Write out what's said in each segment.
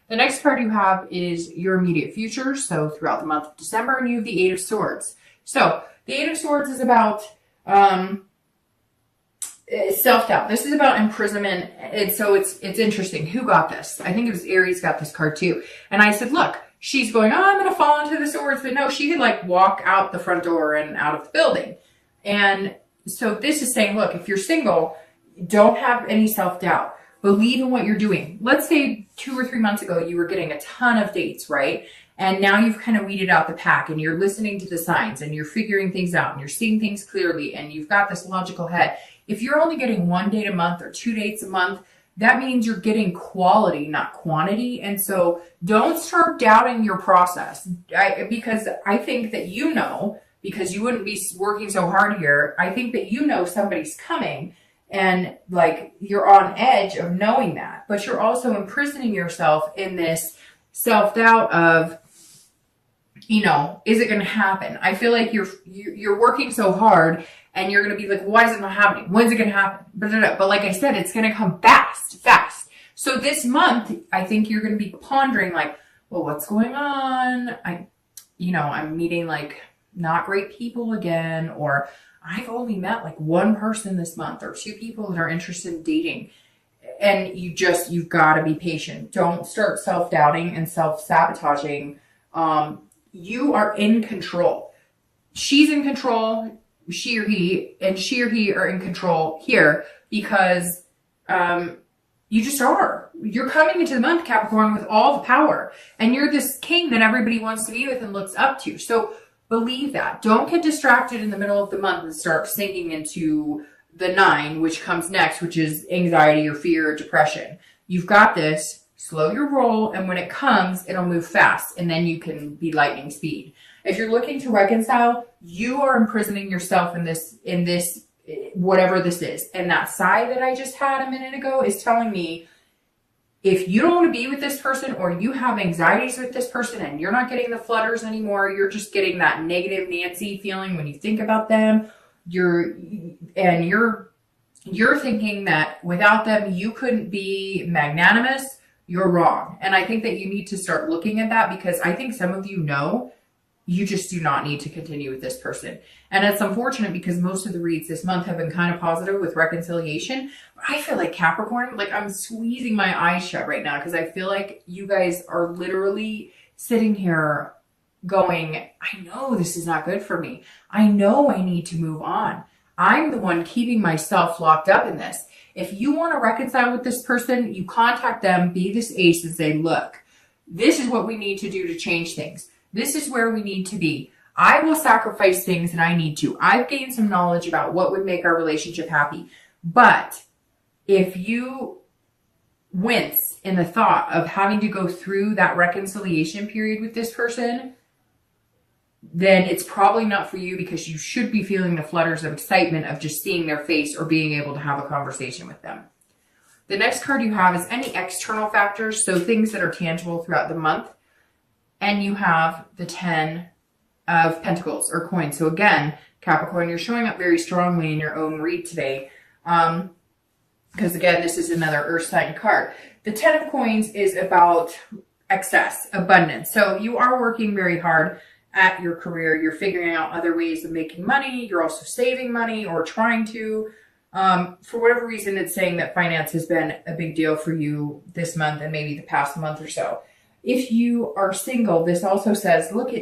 The next card you have is your immediate future. So throughout the month of December, and you have the Eight of Swords. So the Eight of Swords is about self-doubt. This is about imprisonment. And so it's interesting. Who got this? I think it was Aries got this card too. And I said, look, she's going, oh, I'm going to fall into the swords. But no, she could like walk out the front door and out of the building. And so this is saying, look, if you're single, don't have any self-doubt. Believe in what you're doing. Let's say 2 or 3 months ago, you were getting a ton of dates, right? And now you've kind of weeded out the pack and you're listening to the signs and you're figuring things out and you're seeing things clearly and you've got this logical head. If you're only getting 1 date a month or 2 dates a month, that means you're getting quality, not quantity. And so don't start doubting your process. Because I think that because you wouldn't be working so hard here, I think that somebody's coming. And like you're on edge of knowing that, but you're also imprisoning yourself in this self-doubt of, is it going to happen? I feel like you're working so hard and you're going to be like, why is it not happening? When's it going to happen? But like I said, it's going to come fast. So this month, I think you're going to be pondering like, well, what's going on? I'm meeting like not great people again, or I've only met like 1 person this month or 2 people that are interested in dating. And you've got to be patient. Don't start self-doubting and self-sabotaging. You are in control. She's in control, she or he are in control here because you just are. You're coming into the month, Capricorn, with all the power. And you're this king that everybody wants to be with and looks up to. So believe that. Don't get distracted in the middle of the month and start sinking into the 9, which comes next, which is anxiety or fear or depression. You've got this. Slow your roll, and when it comes, it'll move fast, and then you can be lightning speed. If you're looking to reconcile, you are imprisoning yourself in this whatever this is. And that sigh that I just had a minute ago is telling me, if you don't want to be with this person or you have anxieties with this person and you're not getting the flutters anymore, you're just getting that negative Nancy feeling when you think about them, you're thinking that without them, you couldn't be magnanimous, you're wrong. And I think that you need to start looking at that, because I think some of you just do not need to continue with this person. And it's unfortunate because most of the reads this month have been kind of positive with reconciliation. But I feel like Capricorn, like I'm squeezing my eyes shut right now because I feel like you guys are literally sitting here going, I know this is not good for me. I know I need to move on. I'm the one keeping myself locked up in this. If you want to reconcile with this person, you contact them, be this ace and say, look, this is what we need to do to change things. This is where we need to be. I will sacrifice things that I need to. I've gained some knowledge about what would make our relationship happy. But if you wince in the thought of having to go through that reconciliation period with this person, then it's probably not for you, because you should be feeling the flutters of excitement of just seeing their face or being able to have a conversation with them. The next card you have is any external factors, so things that are tangible throughout the month. And you have the 10 of Pentacles or coins. So again, Capricorn, you're showing up very strongly in your own read today. Because again, this is another earth sign card. The 10 of coins is about excess, abundance. So you are working very hard at your career. You're figuring out other ways of making money. You're also saving money or trying to. For whatever reason, it's saying that finance has been a big deal for you this month and maybe the past month or so. If you are single, this also says, look,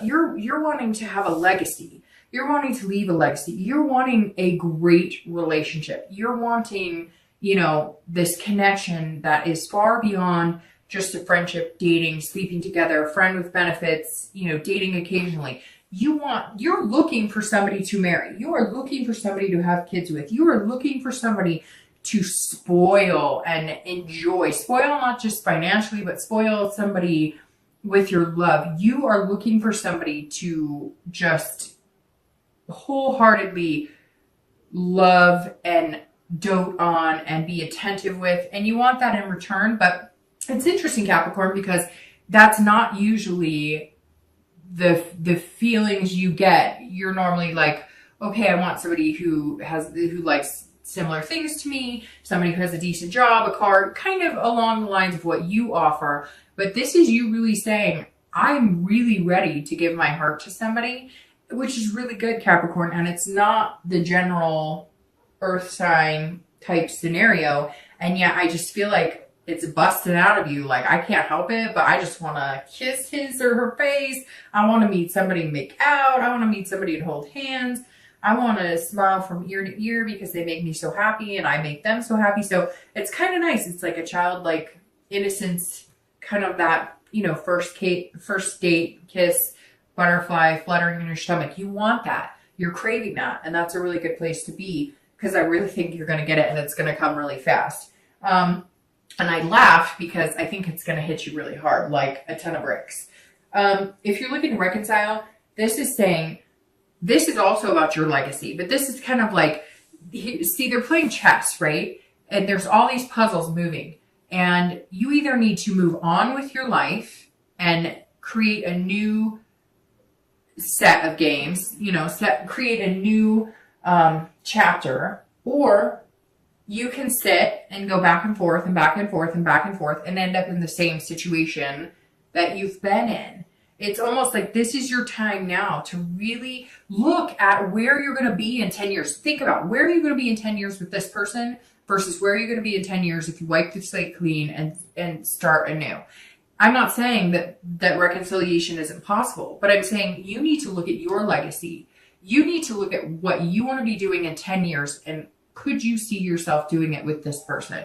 you're wanting to have a legacy. You're wanting to leave a legacy. You're wanting a great relationship. You're wanting, this connection that is far beyond just a friendship, dating, sleeping together, friend with benefits, dating occasionally. You're looking for somebody to marry. You are looking for somebody to have kids with. You are looking for somebody to spoil and enjoy. Spoil not just financially, but spoil somebody with your love. You are looking for somebody to just wholeheartedly love and dote on and be attentive with. And you want that in return. But it's interesting, Capricorn, because that's not usually the feelings you get. You're normally like, okay, I want somebody who likes similar things to me, somebody who has a decent job, a car, kind of along the lines of what you offer. But this is you really saying, I'm really ready to give my heart to somebody, which is really good, Capricorn. And it's not the general earth sign type scenario. And yet I just feel like it's busted out of you. Like, I can't help it, but I just want to kiss his or her face. I want to meet somebody and make out. I want to meet somebody and hold hands. I want to smile from ear to ear because they make me so happy and I make them so happy. So it's kind of nice. It's like a childlike innocence, kind of that, you know, first date kiss, butterfly fluttering in your stomach. You want that. You're craving that. And that's a really good place to be, because I really think you're going to get it and it's going to come really fast. And I laugh because I think it's going to hit you really hard, like a ton of bricks. If you're looking to reconcile, this is saying, this is also about your legacy, but this is kind of like, see, they're playing chess, right? And there's all these puzzles moving, and you either need to move on with your life and create a new set of games, you know, create a new chapter, or you can sit and go back and forth and back and forth and back and forth and end up in the same situation that you've been in. It's almost like this is your time now to really look at where you're going to be in 10 years. Think about, where are you going to be in 10 years with this person versus where are you going to be in 10 years if you wipe the slate clean and start anew. I'm not saying that reconciliation isn't possible, but I'm saying you need to look at your legacy. You need to look at what you want to be doing in 10 years, and could you see yourself doing it with this person?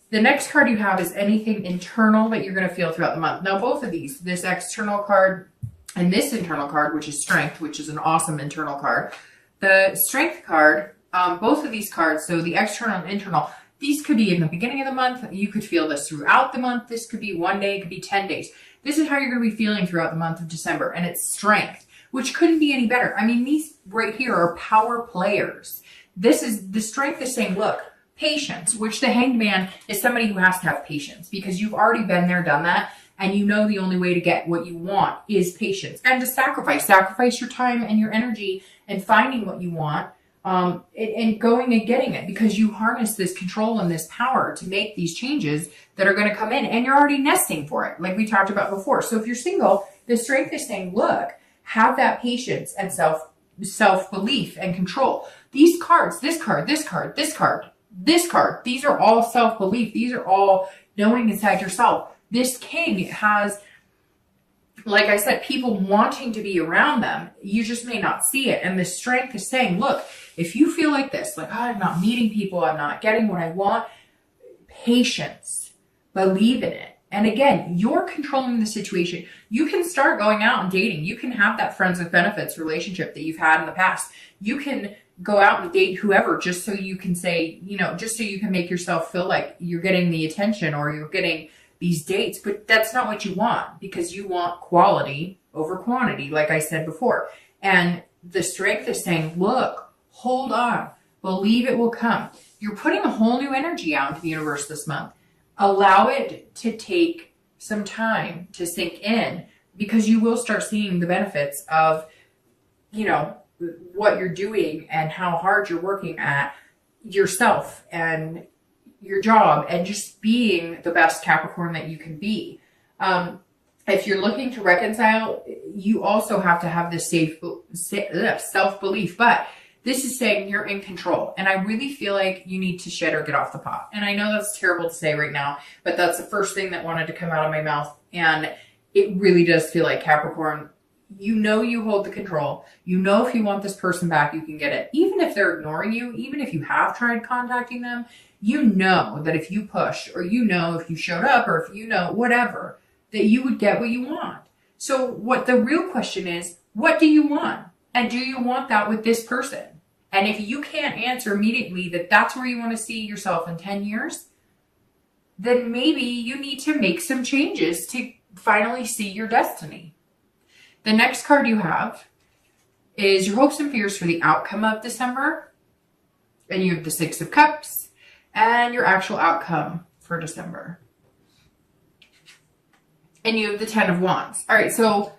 The next card you have is anything internal that you're going to feel throughout the month. Now, both of these, this external card and this internal card, which is strength, which is an awesome internal card. The strength card, both of these cards, so the external and internal, these could be in the beginning of the month. You could feel this throughout the month. This could be 1 day, it could be 10 days. This is how you're going to be feeling throughout the month of December. And it's strength, which couldn't be any better. I mean, these right here are power players. This is the strength is saying, look, patience, which the Hanged Man is somebody who has to have patience because you've already been there, done that. And you know the only way to get what you want is patience and to sacrifice your time and your energy and finding what you want, and going and getting it, because you harness this control and this power to make these changes that are going to come in, and you're already nesting for it, like we talked about before. So if you're single, the strength is saying, look, have that patience and self-belief and control. These cards, this card, this card, this card, this card, these are all self-belief. These are all knowing inside yourself. This king has, like I said, people wanting to be around them. You just may not see it. And the strength is saying, look, if you feel like this, like, oh, I'm not meeting people, I'm not getting what I want, patience, believe in it. And again, you're controlling the situation. You can start going out and dating. You can have that friends with benefits relationship that you've had in the past. You can go out and date whoever just so you can say, you know, just so you can make yourself feel like you're getting the attention or you're getting these dates. But that's not what you want, because you want quality over quantity, like I said before. And the strength is saying, look, hold on, believe it will come. You're putting a whole new energy out into the universe this month. Allow it to take some time to sink in, because you will start seeing the benefits of, you know, what you're doing and how hard you're working at yourself and your job and just being the best Capricorn that you can be. If you're looking to reconcile, you also have to have this self-belief, but this is saying you're in control. And I really feel like you need to shed or get off the pot. And I know that's terrible to say right now, but that's the first thing that wanted to come out of my mouth. And it really does feel like, Capricorn, you know you hold the control. You know if you want this person back, you can get it. Even if they're ignoring you, even if you have tried contacting them, you know that if you pushed, or you know if you showed up, or if you know whatever, that you would get what you want. So what the real question is, what do you want? And do you want that with this person? And if you can't answer immediately that that's where you want to see yourself in 10 years, then maybe you need to make some changes to finally see your destiny. The next card you have is your hopes and fears for the outcome of December. And you have the Six of Cups and your actual outcome for December. And you have the Ten of Wands. All right, so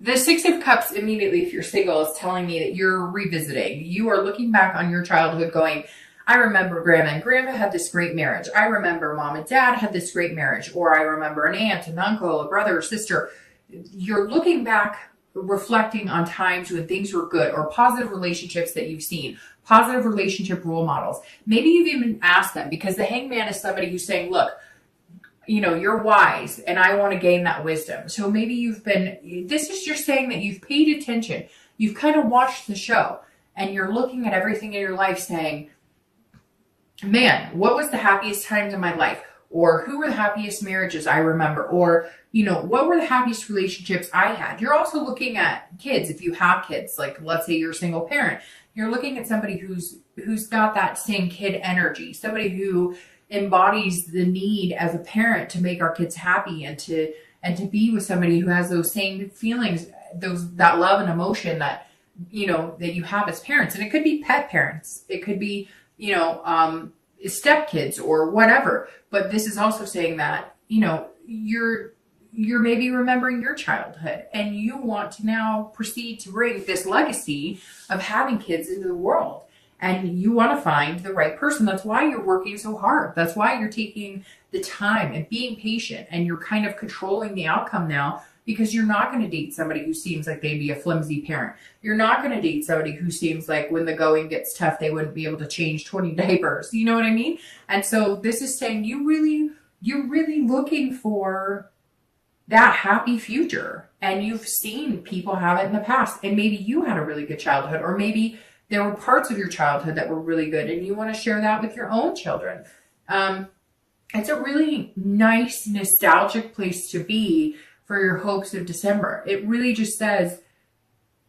the Six of Cups immediately, if you're single, is telling me that you're revisiting. You are looking back on your childhood going, I remember grandma and grandpa had this great marriage. I remember mom and dad had this great marriage. Or I remember an aunt, an uncle, a brother or sister. You're looking back, reflecting on times when things were good, or positive relationships that you've seen, positive relationship role models. Maybe you've even asked them, because the hangman is somebody who's saying, look, you're wise and I want to gain that wisdom. So maybe this is just saying that you've paid attention. You've kind of watched the show and you're looking at everything in your life saying, man, what was the happiest times in my life? Or who were the happiest marriages I remember? Or, what were the happiest relationships I had? You're also looking at kids. If you have kids, like let's say you're a single parent, you're looking at somebody who's got that same kid energy, somebody who embodies the need as a parent to make our kids happy and to be with somebody who has those same feelings, that love and emotion that you have as parents. And it could be pet parents, it could be stepkids or whatever. But this is also saying that you're maybe remembering your childhood and you want to now proceed to bring this legacy of having kids into the world. And you want to find the right person. That's why you're working so hard. That's why you're taking the time and being patient, and you're kind of controlling the outcome now, because you're not going to date somebody who seems like they'd be a flimsy parent. You're not going to date somebody who seems like when the going gets tough, they wouldn't be able to change 20 diapers. You know what I mean? And so this is saying you're really looking for that happy future, and you've seen people have it in the past, and maybe you had a really good childhood, or maybe there were parts of your childhood that were really good and you want to share that with your own children. It's a really nice, nostalgic place to be for your hopes of December. It really just says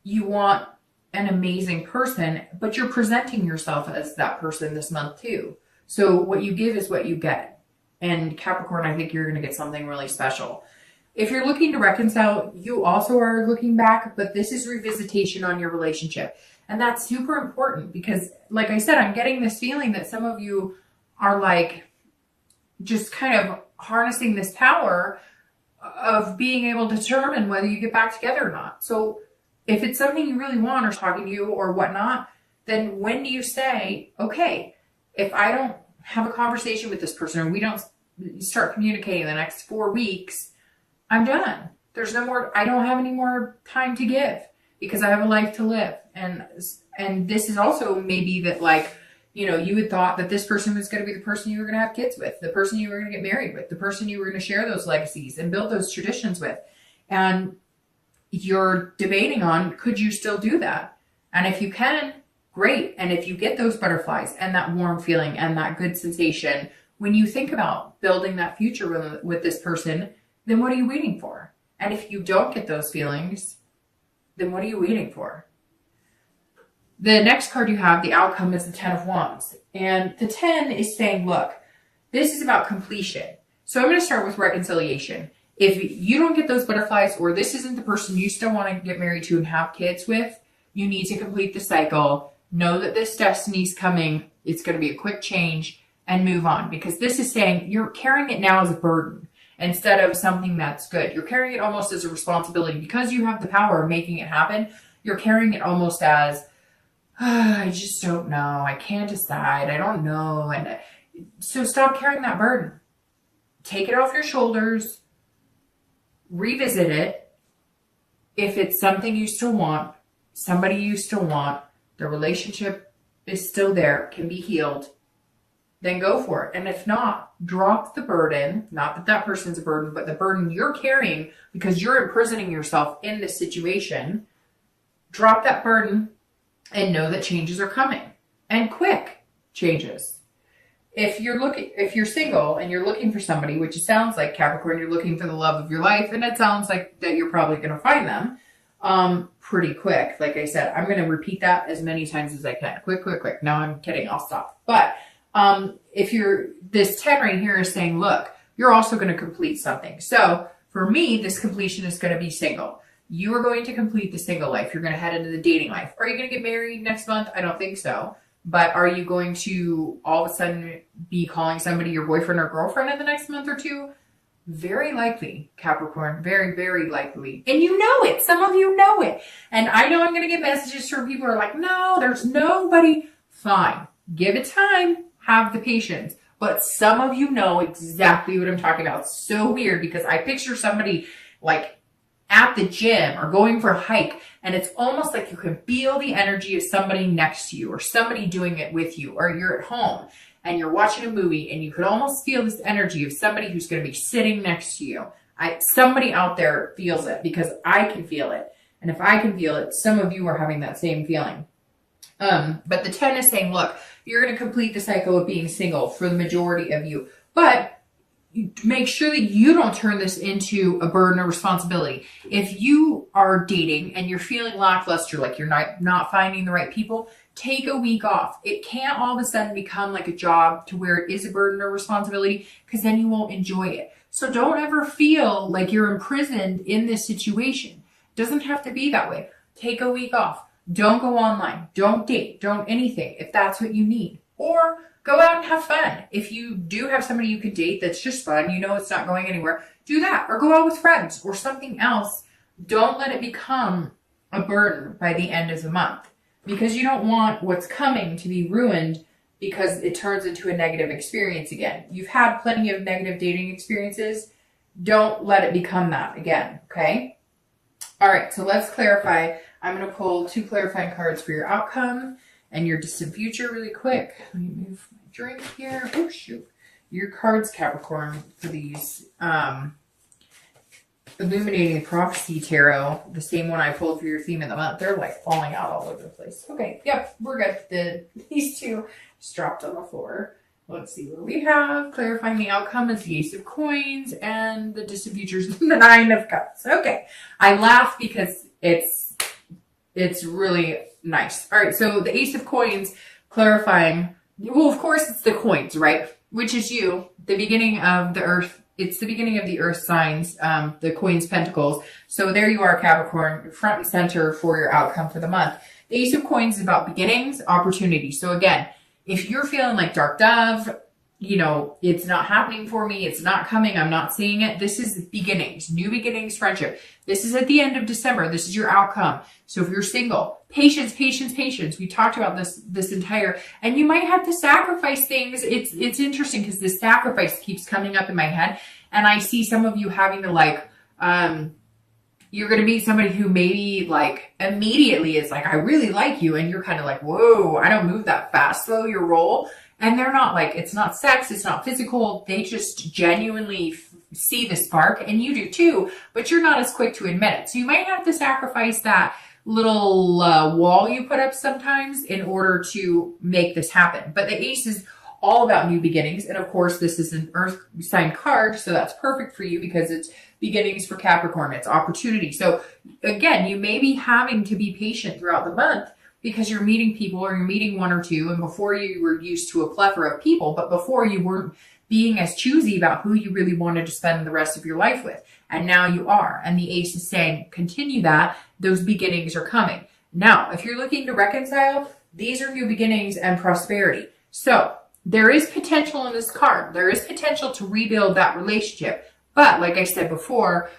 you want an amazing person, but you're presenting yourself as that person this month too. So what you give is what you get. And Capricorn, I think you're going to get something really special. If you're looking to reconcile, you also are looking back, but this is revisitation on your relationship. And that's super important because, like I said, I'm getting this feeling that some of you are like just kind of harnessing this power of being able to determine whether you get back together or not. So if it's something you really want, or talking to you or whatnot, then when do you say, okay, if I don't have a conversation with this person, or we don't start communicating in the next 4 weeks, I'm done. There's no more, I don't have any more time to give because I have a life to live. And this is also maybe that, like, you had thought that this person was going to be the person you were going to have kids with, the person you were going to get married with, the person you were going to share those legacies and build those traditions with. And you're debating on, could you still do that? And if you can, great. And if you get those butterflies and that warm feeling and that good sensation, when you think about building that future with this person, then what are you waiting for? And if you don't get those feelings, then what are you waiting for? The next card you have, the outcome, is the 10 of Wands. And the 10 is saying, look, this is about completion. So I'm going to start with reconciliation. If you don't get those butterflies, or this isn't the person you still want to get married to and have kids with, you need to complete the cycle. Know that this destiny's coming. It's going to be a quick change, and move on. Because this is saying you're carrying it now as a burden instead of something that's good. You're carrying it almost as a responsibility. Because you have the power of making it happen, you're carrying it almost as, I just don't know. I can't decide. I don't know. And so stop carrying that burden. Take it off your shoulders. Revisit it. If it's something you still want, somebody you still want, the relationship is still there, can be healed, then go for it. And if not, drop the burden. Not that that person's a burden, but the burden you're carrying because you're imprisoning yourself in this situation. Drop that burden and know that changes are coming, and quick changes. If you're single and you're looking for somebody, which it sounds like, Capricorn, you're looking for the love of your life, and it sounds like that you're probably going to find them pretty quick. Like I said, I'm going to repeat that as many times as I can. Quick, quick, quick. No, I'm kidding. I'll stop. But this 10 right here is saying, look, you're also going to complete something. So for me, this completion is going to be single. You are going to complete the single life. You're going to head into the dating life. Are you going to get married next month? I don't think so. But are you going to all of a sudden be calling somebody your boyfriend or girlfriend in the next month or two? Very likely, Capricorn. Very, very likely. And you know it. Some of you know it. And I know I'm going to get messages from people who are like, no, there's nobody. Fine. Give it time. Have the patience. But some of you know exactly what I'm talking about. It's so weird because I picture somebody like at the gym or going for a hike, and it's almost like you can feel the energy of somebody next to you or somebody doing it with you, or you're at home and you're watching a movie and you could almost feel this energy of somebody who's going to be sitting next to you. Somebody out there feels it because I can feel it. And if I can feel it, some of you are having that same feeling. But the 10 is saying, look, you're going to complete the cycle of being single for the majority of you, but make sure that you don't turn this into a burden or responsibility. If you are dating and you're feeling lackluster, like you're not finding the right people, take a week off. It can't all of a sudden become like a job to where it is a burden or responsibility, because then you won't enjoy it. So don't ever feel like you're imprisoned in this situation. It doesn't have to be that way. Take a week off. Don't go online. Don't date. Don't anything if that's what you need. Or go out and have fun. If you do have somebody you could date that's just fun, you know it's not going anywhere, do that. Or go out with friends or something else. Don't let it become a burden by the end of the month, because you don't want what's coming to be ruined because it turns into a negative experience again. You've had plenty of negative dating experiences. Don't let it become that again, okay? All right, so let's clarify. I'm going to pull 2 clarifying cards for your outcome and your distant future really quick. Let me move my drink here. Oh, shoot. Your cards, Capricorn, for these Illuminating Prophecy Tarot, the same one I pulled for your theme of the month, they're like falling out all over the place. Okay, yep, we're good. These 2 just dropped on the floor. Let's see what we have. Clarifying the outcome is the Ace of Coins, and the distant future is the 9 of Cups. Okay, I laugh because it's really nice. All right, so the Ace of Coins clarifying, well, of course it's the coins, right? Which is you, the beginning of the earth. It's the beginning of the earth signs, the coins, pentacles. So there you are, Capricorn, front and center for your outcome for the month. The Ace of Coins is about beginnings, opportunity. So again, if you're feeling like Dark Dove, you know, it's not happening for me, it's not coming, I'm not seeing it. This is beginnings, new beginnings, friendship. This is at the end of December. This is your outcome. So if you're single, patience, patience, patience. We talked about this entire, and you might have to sacrifice things. It's interesting because this sacrifice keeps coming up in my head. And I see some of you having to like, you're going to meet somebody who maybe like immediately is like, I really like you. And you're kind of like, whoa, I don't move that fast. Slow your roll. And they're not like, it's not sex, it's not physical. They just genuinely see the spark, and you do too, but you're not as quick to admit it. So you might have to sacrifice that little wall you put up sometimes in order to make this happen. But the Ace is all about new beginnings. And of course, this is an earth sign card. So that's perfect for you because it's beginnings for Capricorn. It's opportunity. So again, you may be having to be patient throughout the month, because you're meeting people, or you're meeting 1 or 2, and before you were used to a plethora of people, but before you weren't being as choosy about who you really wanted to spend the rest of your life with. And now you are. And the Ace is saying, continue that. Those beginnings are coming. Now, if you're looking to reconcile, these are new beginnings and prosperity. So there is potential in this card. There is potential to rebuild that relationship. But like I said before,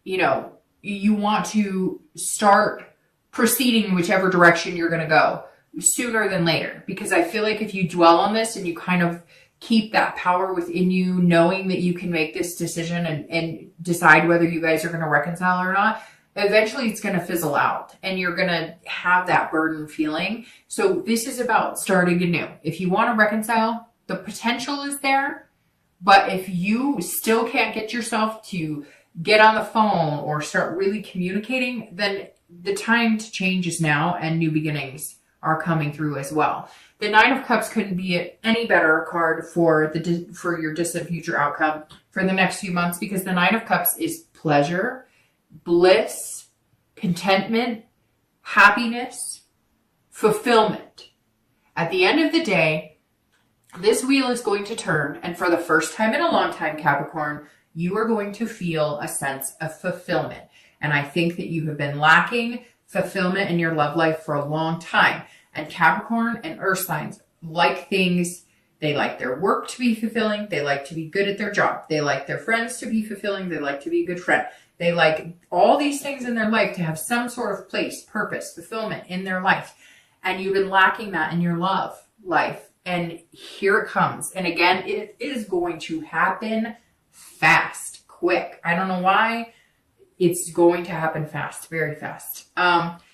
you know, you want to start proceeding in whichever direction you're going to go sooner than later. Because I feel like if you dwell on this and you kind of keep that power within you, knowing that you can make this decision and decide whether you guys are going to reconcile or not, eventually it's going to fizzle out and you're going to have that burden feeling. So this is about starting anew. If you want to reconcile, the potential is there. But if you still can't get yourself to get on the phone or start really communicating, then the time to change is now, and new beginnings are coming through as well. The 9 of Cups couldn't be any better card for your distant future outcome for the next few months, because the 9 of Cups is pleasure, bliss, contentment, happiness, fulfillment. At the end of the day, this wheel is going to turn, and for the first time in a long time, Capricorn, you are going to feel a sense of fulfillment. And I think that you have been lacking fulfillment in your love life for a long time. And Capricorn and Earth signs like things. They like their work to be fulfilling. They like to be good at their job. They like their friends to be fulfilling. They like to be a good friend. They like all these things in their life to have some sort of place, purpose, fulfillment in their life. and you've been lacking that in your love life. And here it comes. And again, it is going to happen fast, quick. I don't know why. It's going to happen fast, very fast.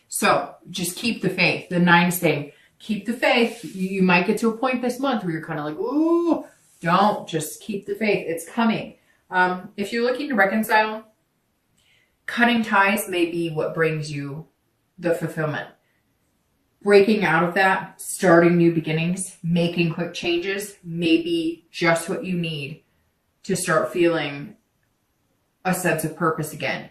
So just keep the faith. The 9 saying, keep the faith. You might get to a point this month where you're kind of like, ooh, don't. Just keep the faith. It's coming. If you're looking to reconcile, cutting ties may be what brings you the fulfillment. Breaking out of that, starting new beginnings, making quick changes may be just what you need to start feeling a sense of purpose again.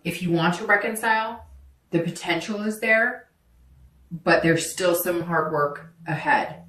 If you want to reconcile, the potential is there, but there's still some hard work ahead.